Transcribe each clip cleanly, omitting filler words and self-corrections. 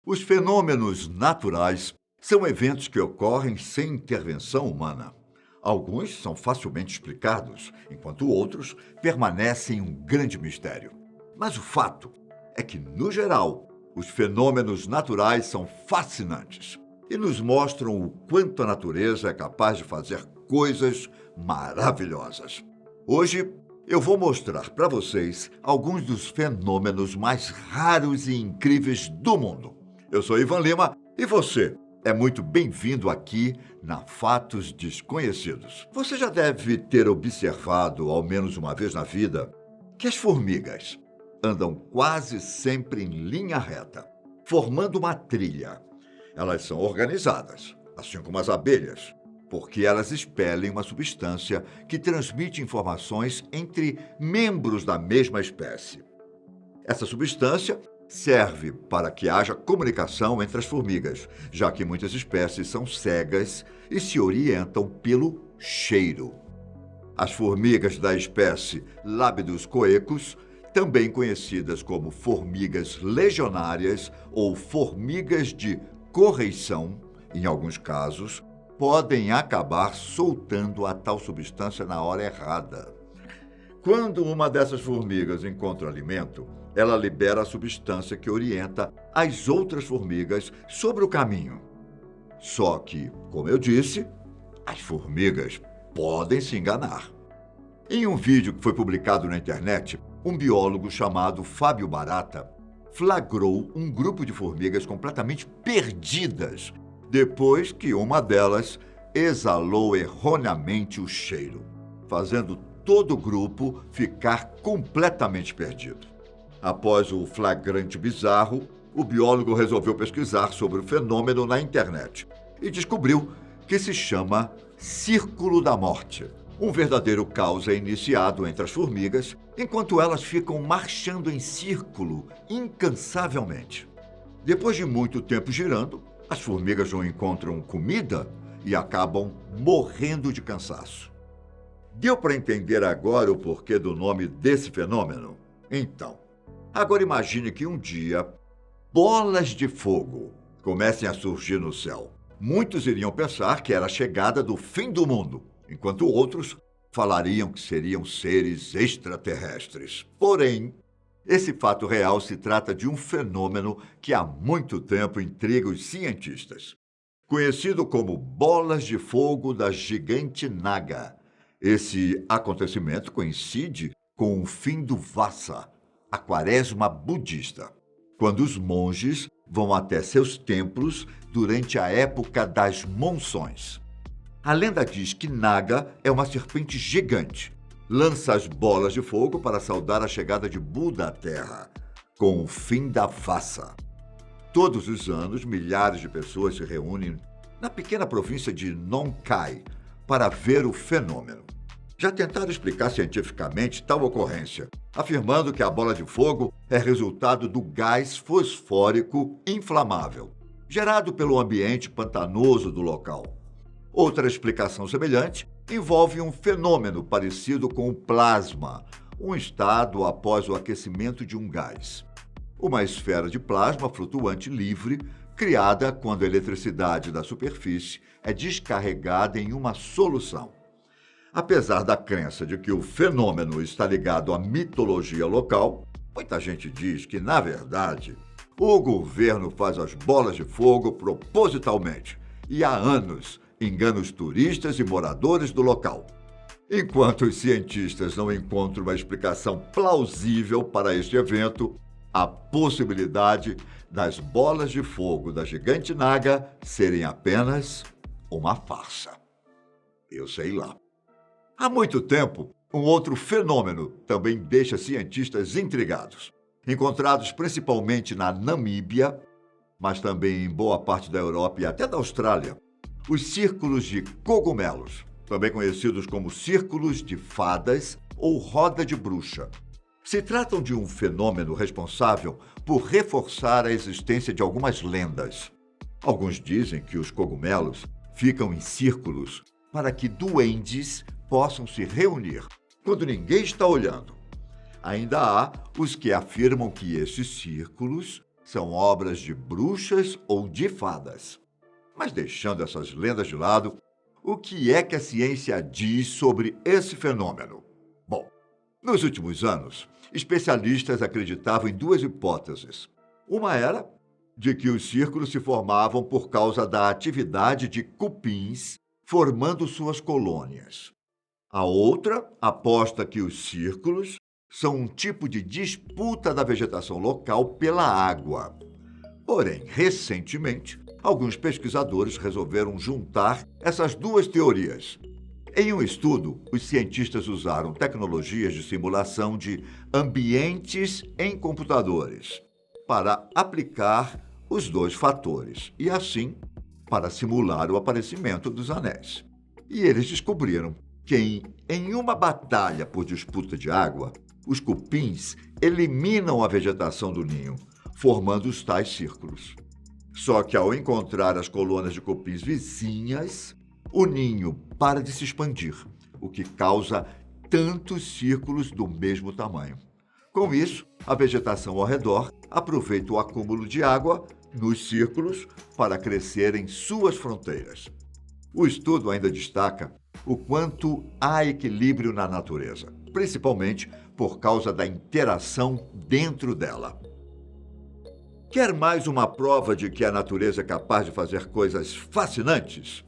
Os fenômenos naturais são eventos que ocorrem sem intervenção humana. Alguns são facilmente explicados, enquanto outros permanecem um grande mistério. Mas o fato é que, no geral, os fenômenos naturais são fascinantes e nos mostram o quanto a natureza é capaz de fazer coisas maravilhosas. Hoje, eu vou mostrar para vocês alguns dos fenômenos mais raros e incríveis do mundo. Eu sou Ivan Lima e você é muito bem-vindo aqui na Fatos Desconhecidos. Você já deve ter observado, ao menos uma vez na vida, que as formigas andam quase sempre em linha reta, formando uma trilha. Elas são organizadas, assim como as abelhas, porque elas expelem uma substância que transmite informações entre membros da mesma espécie. Essa substância serve para que haja comunicação entre as formigas, já que muitas espécies são cegas e se orientam pelo cheiro. As formigas da espécie Lábidos coecus, também conhecidas como formigas legionárias ou formigas de correição, em alguns casos, podem acabar soltando a tal substância na hora errada. Quando uma dessas formigas encontra alimento, ela libera a substância que orienta as outras formigas sobre o caminho. Só que, como eu disse, as formigas podem se enganar. Em um vídeo que foi publicado na internet, um biólogo chamado Fábio Barata flagrou um grupo de formigas completamente perdidas depois que uma delas exalou erroneamente o cheiro, fazendo todo o grupo ficar completamente perdido. Após o flagrante bizarro, o biólogo resolveu pesquisar sobre o fenômeno na internet e descobriu que se chama Círculo da Morte. Um verdadeiro caos é iniciado entre as formigas enquanto elas ficam marchando em círculo incansavelmente. Depois de muito tempo girando, as formigas não encontram comida e acabam morrendo de cansaço. Deu para entender agora o porquê do nome desse fenômeno? Então, agora imagine que um dia bolas de fogo comecem a surgir no céu. Muitos iriam pensar que era a chegada do fim do mundo, enquanto outros falariam que seriam seres extraterrestres. Porém, esse fato real se trata de um fenômeno que há muito tempo intriga os cientistas, conhecido como bolas de fogo da gigante Naga. Esse acontecimento coincide com o fim do Vassa, a quaresma budista, quando os monges vão até seus templos durante a época das monções. A lenda diz que Naga é uma serpente gigante. Lança as bolas de fogo para saudar a chegada de Buda à Terra, com o fim da Vassa. Todos os anos, milhares de pessoas se reúnem na pequena província de Nong Khai para ver o fenômeno. Já tentaram explicar cientificamente tal ocorrência, afirmando que a bola de fogo é resultado do gás fosfórico inflamável, gerado pelo ambiente pantanoso do local. Outra explicação semelhante envolve um fenômeno parecido com o plasma, um estado após o aquecimento de um gás. Uma esfera de plasma flutuante livre, criada quando a eletricidade da superfície é descarregada em uma solução. Apesar da crença de que o fenômeno está ligado à mitologia local, muita gente diz que, na verdade, o governo faz as bolas de fogo propositalmente e há anos engana os turistas e moradores do local. Enquanto os cientistas não encontram uma explicação plausível para este evento, a possibilidade das bolas de fogo da gigante Naga serem apenas uma farsa. Eu sei lá. Há muito tempo, um outro fenômeno também deixa cientistas intrigados. Encontrados principalmente na Namíbia, mas também em boa parte da Europa e até da Austrália, os círculos de cogumelos, também conhecidos como círculos de fadas ou roda de bruxa. Se tratam de um fenômeno responsável por reforçar a existência de algumas lendas. Alguns dizem que os cogumelos ficam em círculos para que duendes possam se reunir quando ninguém está olhando. Ainda há os que afirmam que esses círculos são obras de bruxas ou de fadas. Mas deixando essas lendas de lado, o que é que a ciência diz sobre esse fenômeno? Bom, nos últimos anos, especialistas acreditavam em duas hipóteses. Uma era de que os círculos se formavam por causa da atividade de cupins formando suas colônias. A outra aposta que os círculos são um tipo de disputa da vegetação local pela água. Porém, recentemente, alguns pesquisadores resolveram juntar essas duas teorias. Em um estudo, os cientistas usaram tecnologias de simulação de ambientes em computadores para aplicar os dois fatores e, assim, para simular o aparecimento dos anéis. E eles descobriram que, em uma batalha por disputa de água, os cupins eliminam a vegetação do ninho, formando os tais círculos. Só que, ao encontrar as colônias de cupins vizinhas, o ninho para de se expandir, o que causa tantos círculos do mesmo tamanho. Com isso, a vegetação ao redor aproveita o acúmulo de água nos círculos para crescer em suas fronteiras. O estudo ainda destaca o quanto há equilíbrio na natureza, principalmente por causa da interação dentro dela. Quer mais uma prova de que a natureza é capaz de fazer coisas fascinantes?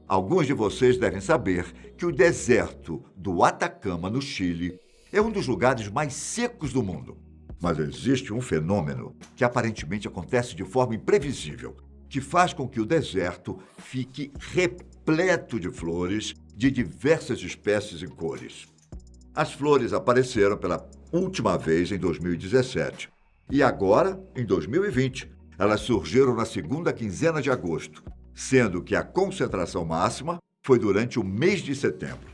Alguns de vocês devem saber que o deserto do Atacama, no Chile, é um dos lugares mais secos do mundo. Mas existe um fenômeno que aparentemente acontece de forma imprevisível, que faz com que o deserto fique repleto de flores de diversas espécies e cores. As flores apareceram pela última vez em 2017 e agora, em 2020, elas surgiram na segunda quinzena de agosto, sendo que a concentração máxima foi durante o mês de setembro.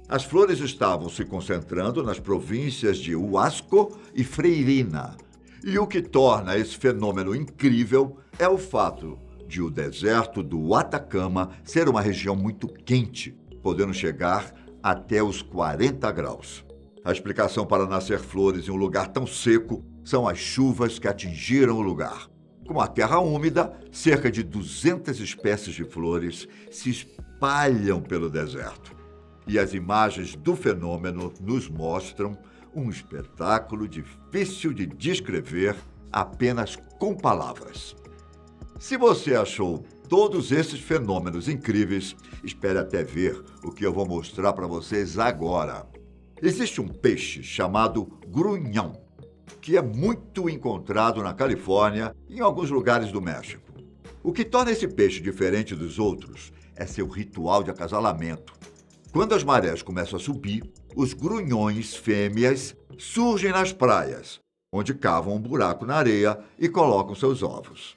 As flores estavam se concentrando nas províncias de Huasco e Freirina. E o que torna esse fenômeno incrível é o fato de o deserto do Atacama ser uma região muito quente, podendo chegar até os 40 graus. A explicação para nascer flores em um lugar tão seco são as chuvas que atingiram o lugar. Com a terra úmida, cerca de 200 espécies de flores se espalham pelo deserto. E as imagens do fenômeno nos mostram um espetáculo difícil de descrever apenas com palavras. Se você achou todos esses fenômenos incríveis, espere até ver o que eu vou mostrar para vocês agora. Existe um peixe chamado grunhão, que é muito encontrado na Califórnia e em alguns lugares do México. O que torna esse peixe diferente dos outros é seu ritual de acasalamento. Quando as marés começam a subir, os grunhões fêmeas surgem nas praias, onde cavam um buraco na areia e colocam seus ovos.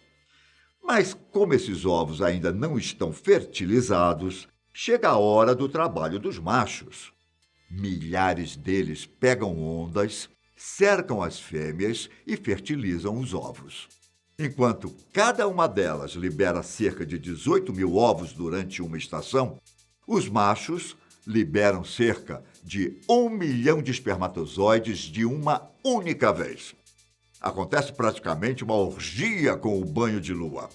Mas como esses ovos ainda não estão fertilizados, chega a hora do trabalho dos machos. Milhares deles pegam ondas, cercam as fêmeas e fertilizam os ovos. Enquanto cada uma delas libera cerca de 18 mil ovos durante uma estação, os machos liberam cerca de 1 milhão de espermatozoides de uma única vez. Acontece praticamente uma orgia com o banho de lua.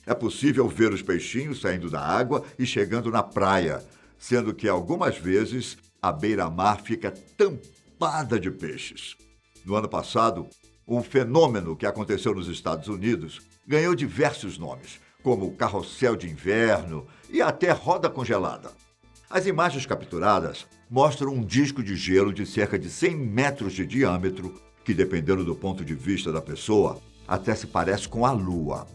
É possível ver os peixinhos saindo da água e chegando na praia, sendo que algumas vezes a beira-mar fica tampada de peixes. No ano passado, um fenômeno que aconteceu nos Estados Unidos ganhou diversos nomes, como carrossel de inverno e até roda congelada. As imagens capturadas mostram um disco de gelo de cerca de 100 metros de diâmetro, que, dependendo do ponto de vista da pessoa, até se parece com a Lua.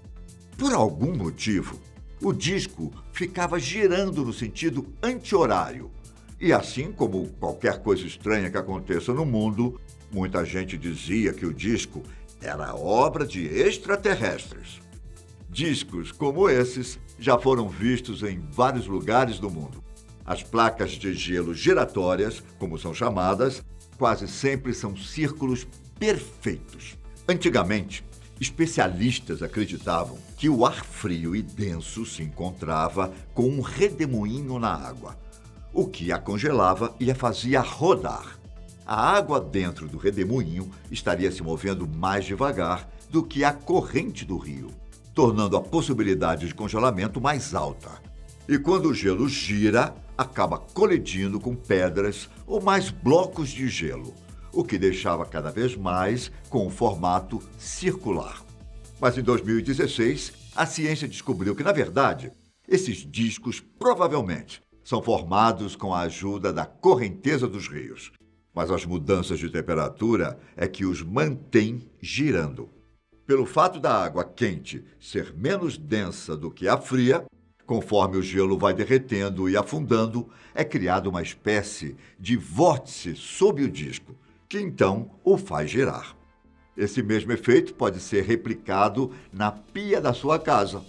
Por algum motivo, o disco ficava girando no sentido anti-horário. E assim como qualquer coisa estranha que aconteça no mundo, muita gente dizia que o disco era obra de extraterrestres. Discos como esses já foram vistos em vários lugares do mundo. As placas de gelo giratórias, como são chamadas, quase sempre são círculos perfeitos. Antigamente, especialistas acreditavam que o ar frio e denso se encontrava com um redemoinho na água, o que a congelava e a fazia rodar. A água dentro do redemoinho estaria se movendo mais devagar do que a corrente do rio, tornando a possibilidade de congelamento mais alta. E quando o gelo gira, acaba colidindo com pedras ou mais blocos de gelo, o que deixava cada vez mais com um formato circular. Mas em 2016, a ciência descobriu que, na verdade, esses discos provavelmente são formados com a ajuda da correnteza dos rios. Mas as mudanças de temperatura é que os mantém girando. Pelo fato da água quente ser menos densa do que a fria, conforme o gelo vai derretendo e afundando, é criada uma espécie de vórtice sob o disco, que então o faz girar. Esse mesmo efeito pode ser replicado na pia da sua casa.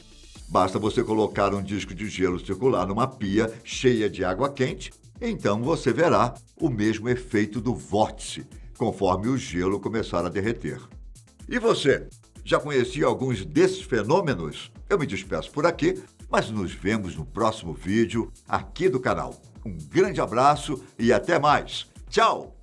Basta você colocar um disco de gelo circular numa pia cheia de água quente, então você verá o mesmo efeito do vórtice, conforme o gelo começar a derreter. E você, já conhecia alguns desses fenômenos? Eu me despeço por aqui, mas nos vemos no próximo vídeo aqui do canal. Um grande abraço e até mais. Tchau!